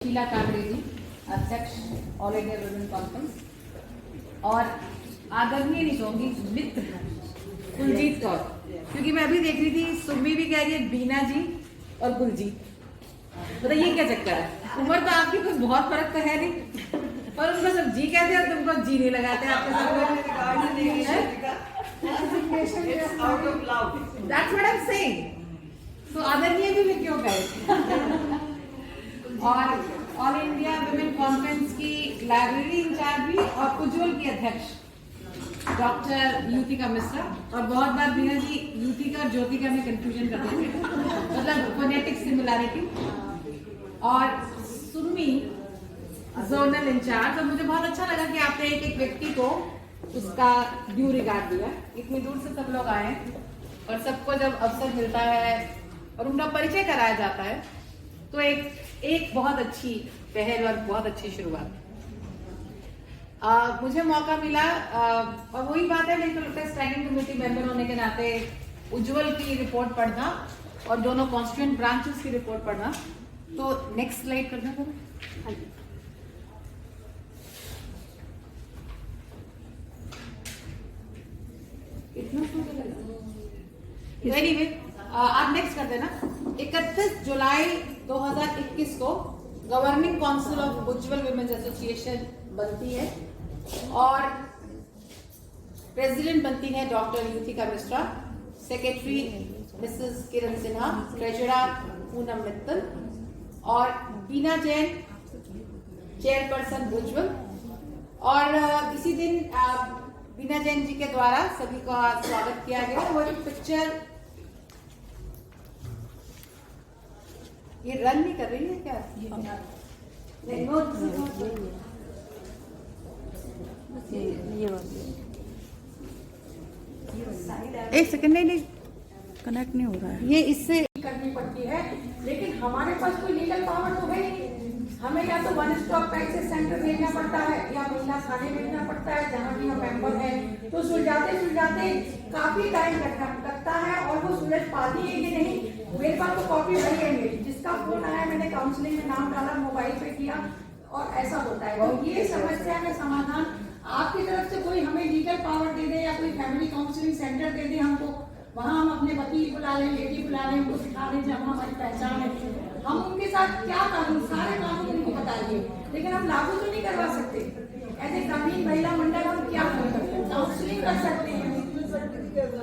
शीला काकड़े जी, अध्यक्ष all India women conference, और आदरणीय नहीं कहूंगी मित्र कुलजीत कौर, क्योंकि मैं अभी देख रही थी सुम्मी भी कह रही है बीना जी और कुलजीत। बताइए क्या चक्कर है? उम्र तो आपकी कुछ बहुत फर्क तो है नहीं, पर उनको सब जी कहते हैं और तुमको जी नहीं लगाते। आपके That's what I'm saying. So आदरणीय भी मैं क्यों कहे? और ऑल इंडिया वुमेन कॉन्फ्रेंस की लाइब्रेरी इंचार्ज भी और उज्ज्वल की अध्यक्ष डॉक्टर युतिका मिश्रा। और बहुत बार बीना जी युतिका और ज्योतिका में कंफ्यूजन करते थे, मतलब फोनेटिक सिमिलैरिटी। और सुम्मी जोनल इंचार्ज। और मुझे बहुत अच्छा लगा कि आपने एक एक व्यक्ति को उसका ड्यू रिगार्ड दिया। इतनी दूर से सब लोग आए और सबको जब अवसर मिलता है और उनका परिचय कराया जाता है तो एक बहुत अच्छी पहल और बहुत अच्छी शुरुआत। मुझे मौका मिला और वही बात है, लेकिन लगता है स्टैंडिंग कमेटी मेंबर होने के नाते उज्ज्वल की रिपोर्ट पढ़ना और दोनों कॉन्स्टिट्यूएंट ब्रांचेस की रिपोर्ट पढ़ना। तो नेक्स्ट स्लाइड करना करो। एनीवे आप नेक्स्ट कर देना। 31 जुलाई 2021 को governing council of Ujjwal women's association बनती है और प्रेसिडेंट बनती है doctor Yutika Mishra, secretary mrs Kiran Sinha, treasurer Poonam Mittal और बीना जैन चेयरपर्सन उज्ज्वल। और इसी दिन बीना जैन जी के द्वारा सभी का स्वागत किया गया। वो एक पिक्चर ये रन नहीं कर रही है क्या? एक सेकंड, नहीं कनेक्ट नहीं हो रहा है। ये इससे करनी पड़ती है, लेकिन हमारे पास कोई लीगल पावर तो है नहीं। हमें या तो वन स्टॉप एक्सेस सेंटर भेजना पड़ता है या महिला थाने भेजना पड़ता है, जहाँ भी हम मेंबर हैं। तो सुलझाते काफी टाइम लगता है और वो सुलझ पाती है कि नहीं। मेरे पास तो कॉपी भरी है मेरी, जिसका फोन आया मैंने काउंसलिंग में नाम डाला, मोबाइल पे किया और ऐसा होता है। तो ये समस्या का समाधान आपकी तरफ से कोई हमें लीगल पावर दे दे या कोई फैमिली काउंसलिंग सेंटर दे दे हमको, वहाँ हम अपने वकील बुला लें, लेडी बुला लें, उनको सिखा दें जब हमारी पहचान है। हम उनके साथ क्या कानून, सारे कानून उनको बताइए, लेकिन हम लागू तो नहीं करवा सकते। ऐसे ग्रामीण महिला मंडल हम क्या कर सकते हैं? काउंसलिंग कर सकते हैं।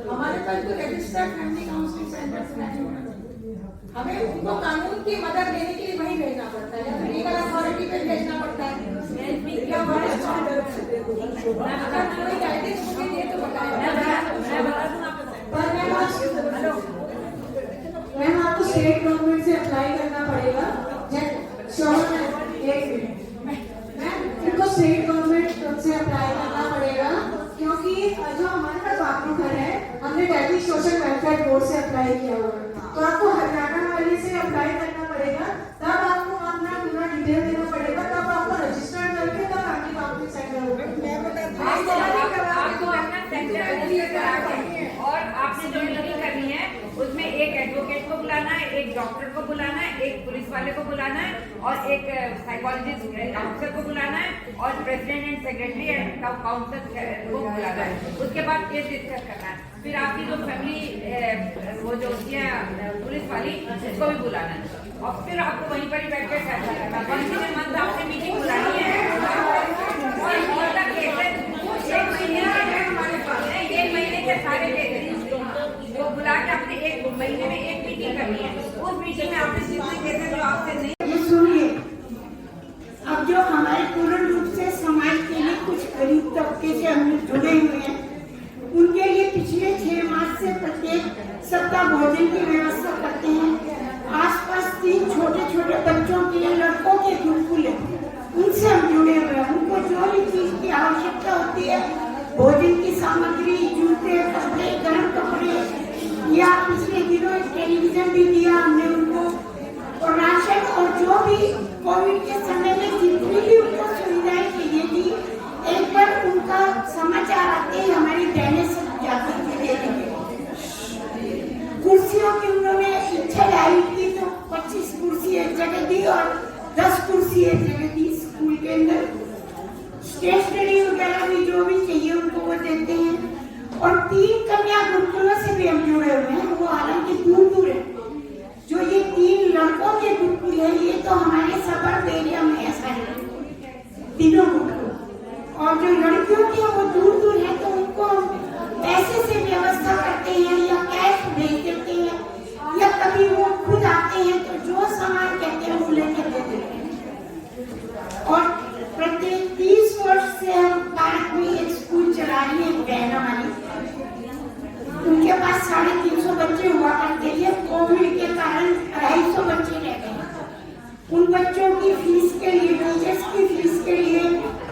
हमारे पास कोई रजिस्टर्ड फैमिली काउंसलिंग सेंटर नहीं है। हमें उनको कानून की मदद लेने के लिए वहीं भेजना पड़ता है, या फिर लीगल अथॉरिटी पे भेजना पड़ता है, या अगर कोई गाइडेंस मुझे दे तो मैम आपको स्टेट गवर्नमेंट से अप्लाई करना पड़ेगा। मैम इनको स्टेट गवर्नमेंट से अप्लाई करना पड़ेगा, क्योंकि जो हमारे पास वाकूफर है हमने दिल्ली सोशल वेलफेयर बोर्ड से अप्लाई किया हुआ है। तो आपको हरियाणा वाले से अप्लाई करना पड़ेगा, तब आपको अपना पूरा डिटेल देना पड़ेगा, तब आपको रजिस्टर्ड करके तब आपकी काउंसलिंग सेंटर होगा। और आपने जो मीटिंग करनी है उसमें एक एडवोकेट को बुलाना है, एक डॉक्टर को बुलाना है, एक पुलिस वाले को बुलाना है और एक साइकोलॉजिस्ट काउंसलर को बुलाना है और president and secretary and councillor को बुलाना है। उसके बाद केस डिस्कस करना है। फिर आपकी जो फैमिली वो जो होती है पुलिस वाली, उसको भी बुलाना है और फिर आपको वहीं पर ही बैठ कर फैसला करना है। कौन सी मंथ आपने मीटिंग बुलानी है एक महीने के सारे केसेस वो बुला के अपने एक महीने में एक मीटिंग करनी है। उस मीटिंग में आपने जितने केसेस जो आपसे नहीं। ये सुनिए, अब जो हमारे पूर्ण रूप से समाज के लिए कुछ गरीब तबके से हम जुड़े हुए हैं, उनके लिए पिछले 6 मास से प्रत्येक सप्ताह भोजन की व्यवस्था करते हैं। आसपास 3 छोटे छोटे बच्चों के लिए लड़कों के गुरुकुल है, उनसे हम जुड़े हुए हैं। उनको जो भी चीज की आवश्यकता होती है, भोजन की सामग्री, जूते, कपड़े, गर्म कपड़े, या पिछले दिनों एक टेलीविजन भी दिया हमने उनको, और राशन, और जो भी कोविड के समय में जितनी भी उनको सुविधाएं चाहिए थी, एक बार उनका समाचार आते ही हमारी बहनें सब जाती थी देने। कुर्सियों की उन्होंने इच्छा लाई थी तो 25 कुर्सी एक जगह दी और 10 कुर्सी सी एक जगह थी स्कूल के अंदर, स्टेशनरी वगैरह भी जो भी चाहिए उनको वो देते हैं। और 3 कन्या गुरुकुलों से भी हम जुड़े हुए हैं, वो हालांकि दूर दूर है। जो ये 3 लड़कों के गुरुकुल है, ये तो हमारे सबर्ब एरिया में ऐसा है तीनों गुरुकुल, और जो लड़कियों के वो दूर दूर है, तो उनको हम पैसे से व्यवस्था करते हैं या कैश भेज देते हैं, या कभी वो खुद आते हैं तो जो सामान कहते हैं वो लेकर दे देते हैं। और प्रत्येक 30 वर्ष से हम पार्क में एक स्कूल चला रही है, बहना वाली। उनके पास 350 बच्चे हुआ करते थे, कोविड के कारण 250 बच्चे रह गए। उन बच्चों की फीस के लिए, टीचर्स की फीस के लिए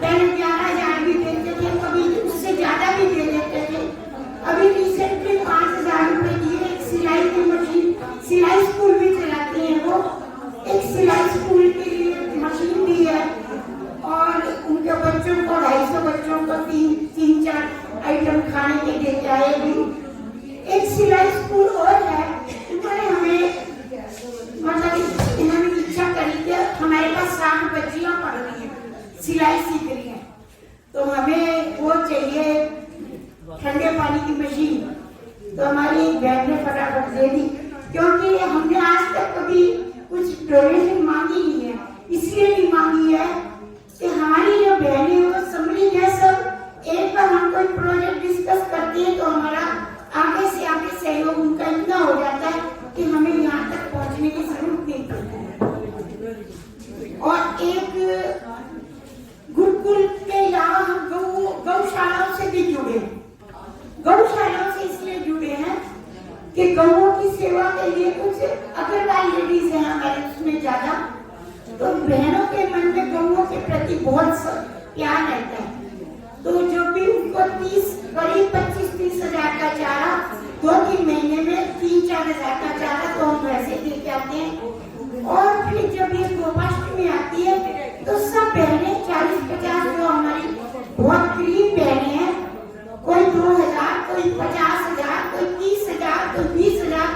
पहले 11,000 भी देते थे, कभी उससे ज्यादा भी दे देते थे। अभी रिसेंटली 5,000 रुपए दिए। एक सिलाई की मशीन, सिलाई स्कूल भी चलाते हैं वो, एक सिलाई स्कूल के लिए मशीन भी है। और उनके बच्चों को 250 बच्चों को 3-4 आइटम खाने के देते आए भी। एक सिलाई स्कूल और है, उन्होंने हमें मतलब इन्होंने इच्छा करी कि हमारे पास 60 बच्चियां पढ़ रही हैं, सिलाई सीख रही हैं, तो हमें वो चाहिए ठंडे पानी की मशीन। तो हमारी एक बहन ने फटाफट दे दी, क्योंकि हमने आज तक कभी कुछ डोनेशन मांगी नहीं है। इसलिए नहीं मांगी है कि हमारी जो बहनें वो समझी है, सब एक बार हम कोई प्रोजेक्ट डिस्कस करते हैं तो हमारा आगे से आगे सहयोग उनका इतना हो जाता है कि हमें यहाँ तक पहुँचने की जरूरत नहीं पड़ती है। और एक गुरुकुल के अलावा हम गौशालाओं से भी जुड़े। गौशालाओं से इसलिए जुड़े हैं कि गौओं की सेवा के लिए कुछ अग्रवाल लेडीज हैं हमारे उसमें ज्यादा, तो बहनों के मन में गौओं के प्रति बहुत प्यार रहता है। तो जो भी उनको करीब 25-30 हजार का चारा 2-3 महीने में 3-4 हजार का चारा तो हम वैसे दे के आते हैं। और फिर जब ये गोपाष्टमी आती है तो सब बहनें 40-50 जो हमारी बहुत करीब बहनें हैं, कोई 2,000, कोई 50,000, कोई 30,000, कोई 20,000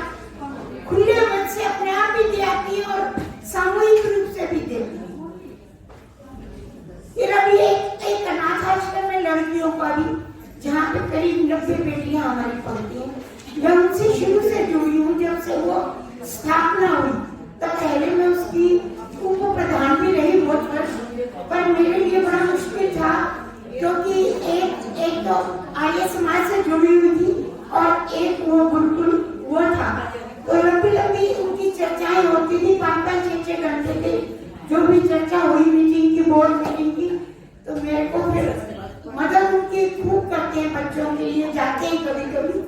खुले मन से अपने आप भी दे आती है और सामूहिक रूप से भी देती है। फिर अभी एक अनाथ आश्रम है लड़कियों का भी, जहाँ पे करीब 90 बेटियां हमारी पढ़ती हैं। मैं उनसे शुरू से जुड़ी हूँ, जब से वो स्थापना हुई तब पहले मैं उसकी उप प्रधान भी रही बहुत वर्ष। पर मेरे लिए बड़ा मुश्किल था, क्योंकि एक तो आर्य समाज से जुड़ी हुई थी और एक वो गुरुकुल वो था, तो लंबी उनकी चर्चाएं होती थी, 5-5, 6-6 घंटे की जो भी चर्चा हुई मीटिंग की, बोर्ड मीटिंग की। तो मेरे को फिर मदद उनकी खूब करते हैं, बच्चों के लिए जाते हैं कभी कभी,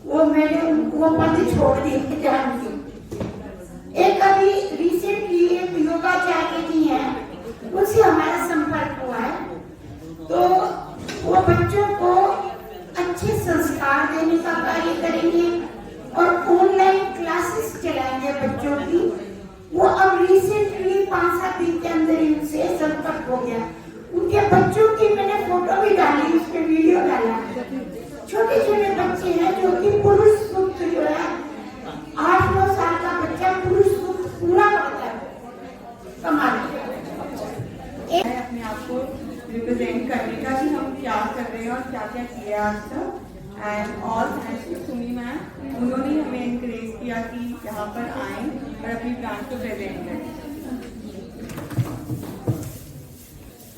वो मैंने वो पद छोड़ दिए जान की। एक अभी रिसेंटली एक योगाचार्य जी हैं, उनसे हमारा संपर्क हुआ है। तो वो बच्चों को अच्छे संस्कार देने का कार्य करेंगे और ऑनलाइन क्लासेस चलाएंगे बच्चों की। वो अब रिसेंटली 5-7 दिन के अंदर ही उनसे संपर्क हो गया। उनके बच्चों की मैंने फोटो भी डाली, उस पर वीडियो डाला। छोटे छोटे बच्चे हैं जो कि पुरुष सूक्त जो है 8-9 साल का बच्चा पुरुष सूक्त पूरा पढ़ता है। कमाल है अपने आप को रिप्रेजेंट करने का कि हम क्या कर रहे हैं और क्या क्या किया आज तक। And all thanks to Sumi ma'am, उन्होंने हमें इनकरेज किया कि यहाँ पर आएं और अपनी ब्रांच को प्रेजेंट करें।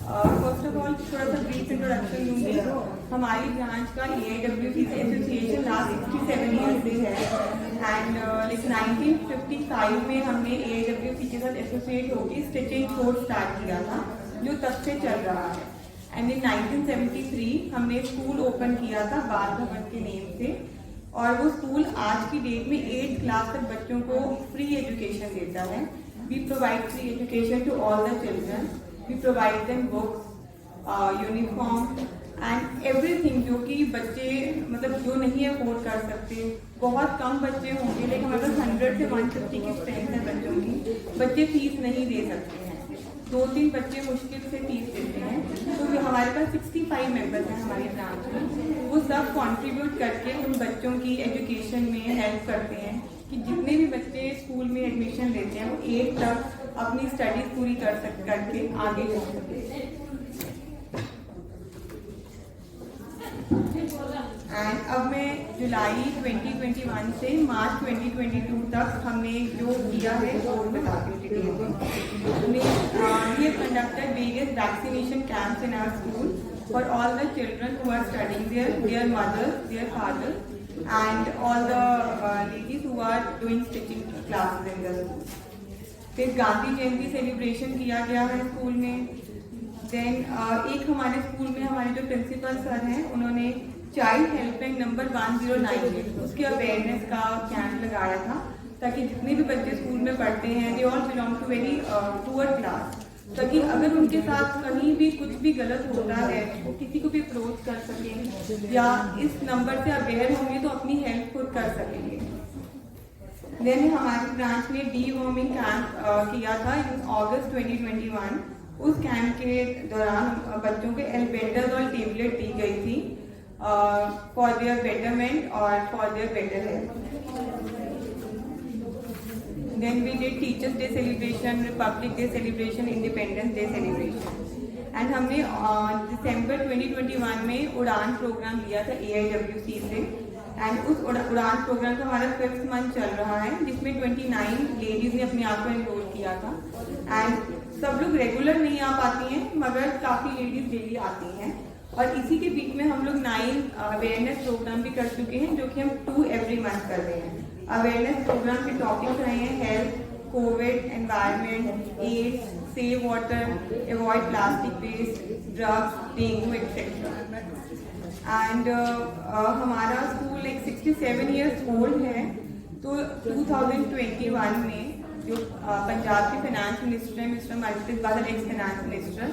फर्स्ट ऑफ ऑल थोड़ा सा ब्रीफ इंट्रोडक्शन दूंगी। हमारी ब्रांच का AIWC से एसोसिएशन लास्ट 67 ईयर से है। एंड 1955 में हमने AIWC के साथ एसोसिएट होकर स्टिचिंग कोर्स स्टार्ट किया था, जो तब से चल रहा है। एंड इन 1973 हमने स्कूल ओपन किया था बाल भवन के नेम से, और वो स्कूल आज की डेट में 8th क्लास तक बच्चों को फ्री एजुकेशन देता है। We provide free education to all the children. We provide them books, uniform and everything, जो कि बच्चे मतलब जो नहीं अफोर्ड कर सकते। बहुत कम बच्चे होंगे, लेकिन हमारे पास 100 से 150 की स्ट्रेंथ है बच्चों की। बच्चे फीस नहीं दे सकते हैं, 2-3 बच्चे मुश्किल से फीस देते हैं। तो हमारे पास 65 मेंबर्स हैं हमारी ब्रांच में। वो सब कंट्रीब्यूट करके उन बच्चों की एजुकेशन में हेल्प करते हैं कि जितने भी बच्चे स्कूल में एडमिशन लेते हैं वो 8 तक अपनी स्टडीज पूरी करके आगे बढ़ सके। एंड अब मैं जुलाई 2021 से मार्च 2022 तक हमने जो किया है वो बताती हूँ। We have conducted various vaccination camps in our school for all the children who are studying there, their mothers, their fathers, and all the ladies who are doing stitching classes in the school. फिर गांधी जयंती celebration किया गया है school में। Then एक हमारे school में हमारे जो प्रिंसिपल सर हैं उन्होंने चाइल्ड हेल्पलाइन नंबर 1098 उसके अवेयरनेस का कैंप लगाया था, ताकि जितने भी बच्चे स्कूल में पढ़ते हैं, they all belong to very poor class, ताकि अगर उनके साथ कहीं भी कुछ भी गलत होता है वो किसी को भी अप्रोच कर सकें या इस नंबर से अवेयर होंगे तो अपनी हेल्प खुद कर सकेंगे। देन हमारी ब्रांच ने डीवॉर्मिंग कैंप किया था इन अगस्त 2021। उस कैंप के दौरान बच्चों के एल्बेंडाजोल टेबलेट दी गई थी फॉर देयर बेटरमेंट और for their better health. Then we did Teachers Day celebration, Republic Day celebration, Independence Day celebration, and हमने दिसंबर 2021 में उड़ान प्रोग्राम लिया था AIWC से, एंड उस उड़ान प्रोग्राम का हमारा 5th मंथ चल रहा है, जिसमें 29 लेडीज ने अपने आप को एनरोल किया था। एंड सब लोग रेगुलर नहीं आ पाती हैं, मगर काफ़ी लेडीज डेली आती हैं। और इसी के बीच में हम लोग 9 अवेयरनेस प्रोग्राम भी कर चुके हैं, जो कि हम 2 एवरी मंथ कर रहे हैं। अवेयरनेस प्रोग्राम के टॉपिक्स रहे हैं health, covid, environment, AIDS, save water, avoid plastic waste, drugs, dengue etcetera. And हमारा स्कूल एक 67 ईयर्स ओल्ड है, तो 2021 में जो पंजाब के फाइनेंस मिनिस्टर हैं mister Manpreet Badal, ex finance minister,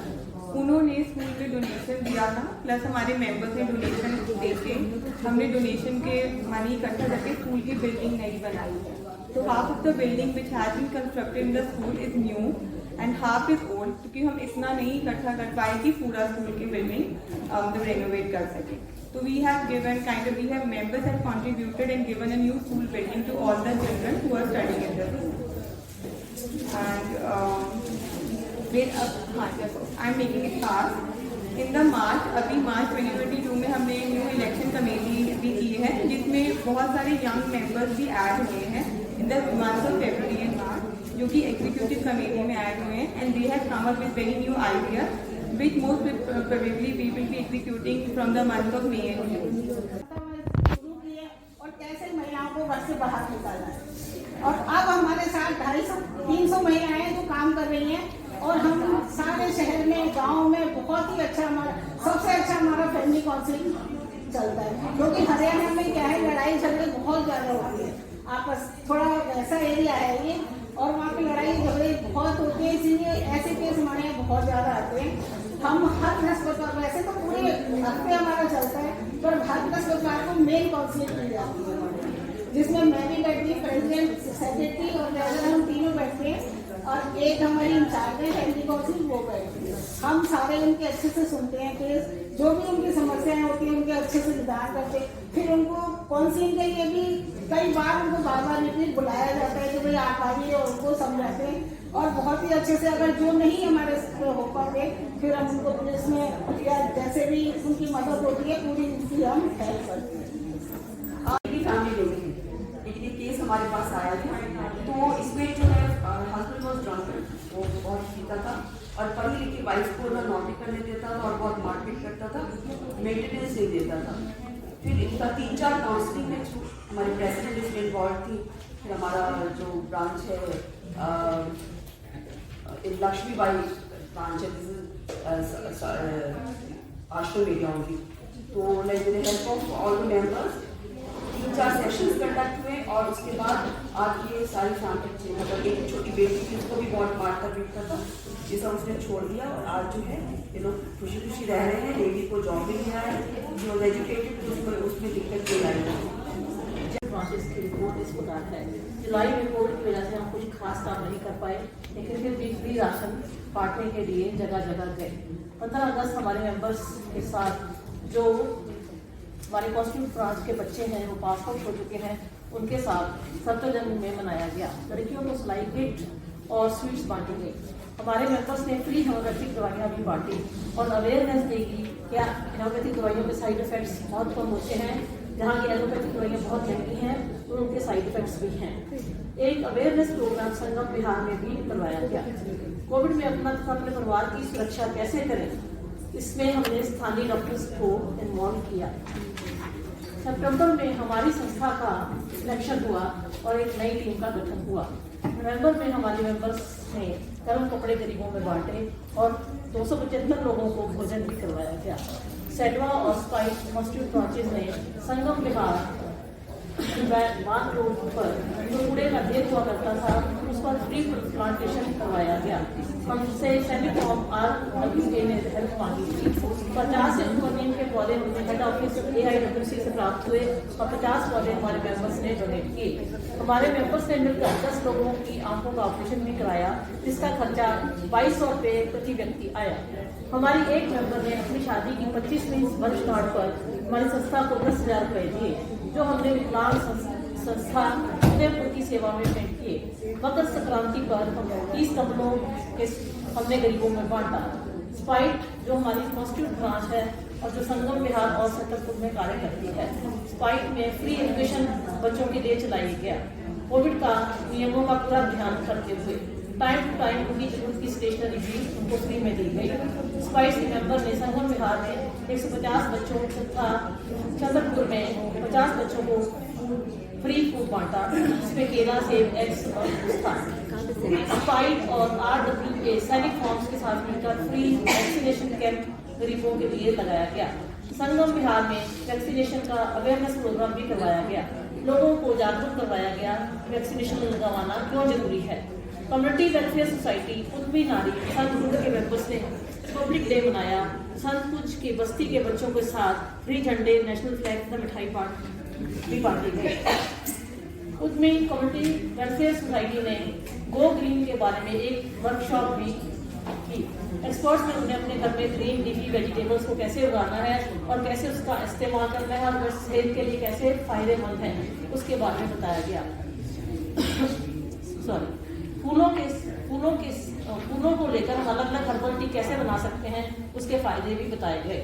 उन्होंने स्कूल में डोनेशन दिया था, प्लस हमारे मेंबर्स ने डोनेशन देके हमने डोनेशन के मनी इकट्ठा करके स्कूल की बिल्डिंग नई बनाई है। तो half of the building which has been constructed in the school is new and half is old, क्योंकि हम इतना नहीं इकट्ठा कर पाए कि पूरा स्कूल की बिल्डिंग रेनोवेट कर सके। तो we have members have contributed and given a new school building to all the children who are studying in the school. I am making it fast. In the March 2022 में हमने new election committee भी की है, जिसमें बहुत सारे young members भी add हुए हैं in the month of February and March, जो कि एग्जीक्यूटिव कमेटी में ऐड हुए हैं। And they have come up with very new idea which most probably we will be executing from the month of May and June. शुरू किए और कैसे महिलाओं को घर से बाहर निकालना है, और अब हमारे साथ 250-300 महिलाएं जो काम कर रही हैं, और हम सारे शहर में, गांव में बहुत ही अच्छा, हमारा सबसे अच्छा हमारा फैमिली काउंसिलिंग चलता है। क्योंकि हरियाणा में क्या है, लड़ाई झगड़े बहुत ज्यादा होती है, आपस थोड़ा वैसा एरिया है ये, और वहाँ पे लड़ाई झगड़े बहुत होते हैं, इसलिए ऐसे केस हमारे यहाँ बहुत ज्यादा आते हैं। हम हर बृहस्पतिवार, वैसे तो पूरे हफ्ते हमारा चलता है, पर हर बृहस्पतिवार को मेन काउंसिलिंग की जाती है, जिसमें मैं भी बैठती हूँ, प्रेसिडेंट, सेक्रेटरी और ट्रेजरर, हम तीनों बैठते हैं, और एक हमारी इंचार्ज है फैमिली काउंसिलिंग, वो बैठती है। हम सारे उनके अच्छे से सुनते हैं केस, जो भी उनकी समस्याएं होती हैं उनके अच्छे से निदान करते हैं। फिर उनको काउंसिलिंग के लिए भी कई बार उनको बार रिपीट बुलाया जाता है कि भाई आप आइए, और उनको समझाते हैं, और बहुत ही अच्छे से। अगर जो नहीं हमारे हो पाते, फिर हम उनको पुलिस में या जैसे भी उनकी मदद होती है पूरी उनकी हम हेल्प करते हैं। लेकिन एक केस हमारे पास आया था, तो इसमें जो है हस्बैंड वॉज ड्रंकन, वो बहुत पीता था और पढ़ी लिखी वाइफ को ना नौकरी करने देता था और बहुत मारपीट करता था, मेंटेनेंस नहीं देता था। फिर इनका 3-4 काउंसलिंग में हमारी प्रेसिडेंट इसमें इन्वॉल्व थी। फिर हमारा जो ब्रांच है लक्ष्मीबाई ब्रांच है, आश्रम एरिया होगी, तो like with the help of all the members 3-4 sessions conduct हुए, और उसके बाद आज ये सारी फैमिली, मतलब एक छोटी बेटी थी उसको भी बहुत मारता पीटता था, ये सब उसने छोड़ दिया, और आज जो है ये लोग खुशी खुशी रह रहे हैं। लेडी को जॉब भी मिला है, जो एजुकेटेड, उसमें दिक्कत नहीं आई। प्रोसेस की रिपोर्ट इस प्रकार है। जुलाई में कोविड की वजह से हम कुछ खास काम नहीं कर पाए, लेकिन फिर भी फ्री राशन बांटने के लिए जगह जगह गए। 15 अगस्त हमारे मेंबर्स के साथ जो हमारे कॉस्ट्यूम ब्रांच के बच्चे हैं वो पास आउट हो चुके हैं, उनके साथ 7 जनवरी में मनाया गया। लड़कियों को सिलाई किट और स्वीट्स बांटी गई। हमारे मेंबर्स ने फ्री होम्योपैथिक दवाइयाँ भी बांटी और अवेयरनेस देगी क्या होम्योपैथिक दवाइयों के साइड इफेक्ट्स बहुत कम होते हैं, जहाँ की एलोपैथिक दवाइयाँ बहुत महंगी हैं तो उनके साइड इफेक्ट्स भी हैं। एक अवेयरनेस प्रोग्राम संगम बिहार में भी करवाया गया। कोविड में अपना तथा अपने परिवार की सुरक्षा कैसे करें, इसमें हमने स्थानीय डॉक्टर्स को इन्वॉल्व किया। सितंबर में हमारी संस्था का सिलेक्शन हुआ और एक नई टीम का गठन हुआ। नवंबर में हमारे मेंबर्स ने गर्म कपड़े गरीबों में बांटे और 275 लोगों को भोजन भी करवाया गया। सेडवा और स्पाइस कॉन्स्टिट्यूट ब्रांचेज ने संगम बिहार मान रोड पर जो कूड़े का ढेर हुआ करता था उस पर फ्री प्लांटेशन करवाया गया। हमसे सेमिकॉम RWA ने हेल्प मांगी थी। 50 नीम के पौधे हमने हेड ऑफिस AIWC से प्राप्त हुए और 50 पौधे हमारे मेंबर्स ने डोनेट किए। हमारे मेंबर्स ने मिलकर 10 लोगों की आंखों का ऑपरेशन भी कराया, जिसका खर्चा 2200 रुपये प्रति व्यक्ति आया। हमारी एक मेंबर ने अपनी शादी की 25वीं वर्षगांठ पर हमारी संस्था को 10,000 रुपये दिए, जो हमने विकलांग संस्था उदयपुर की सेवा में भेंट किए। मकर संक्रांति पर हम 30 कपड़ों के हमने गरीबों में बांटा। स्पाइट जो हमारी कॉन्स्टिट्यूट ब्रांच है और जो संगम बिहार और छतरपुर में कार्य करती है, स्पाइट में फ्री एजुकेशन बच्चों के लिए चलाया गया। कोविड का नियमों का पूरा ध्यान करते हुए टाइम टू टाइम उनकी जरूरत की स्टेशनरी भी उनको फ्री में दी गई। स्पाइस के मेंबर ने संगम बिहार में 150 बच्चों तथा छतरपुर में 50 बच्चों को फ्री फूड बांटा, जिसमें केला, सेब, एग्स और जूस था। स्पाइट और RWA सैनिक फॉर्म्स के साथ मिलकर फ्री वैक्सीनेशन कैंप गरीबों के लिए लगाया गया। संगम बिहार में वैक्सीनेशन का अवेयरनेस प्रोग्राम भी करवाया गया। लोगों को जागरूक करवाया गया वैक्सीनेशन लगवाना क्यों जरूरी है। कम्युनिटी वेलफेयर सोसाइटी उद्यमी नारी संतकुंज के मेंबर्स ने पब्लिक डे मनाया। संतकुंज की बस्ती के बच्चों के साथ फ्री झंडे, नेशनल फ्लैग तथा मिठाई भी बांटी गई। उद्यमी कम्युनिटी वेलफेयर सोसाइटी ने गो ग्रीन के बारे में एक वर्कशॉप भी की। एक्सपर्ट्स ने उन्हें अपने घर में ग्रीन लीफी वेजिटेबल्स को कैसे उगाना है और कैसे उसका इस्तेमाल करना है और सेहत के लिए कैसे फायदेमंद है, उसके बारे में बताया गया। फूलों को लेकर हम अलग अलग हर्बल टी कैसे बना सकते हैं, उसके फायदे भी बताए गए।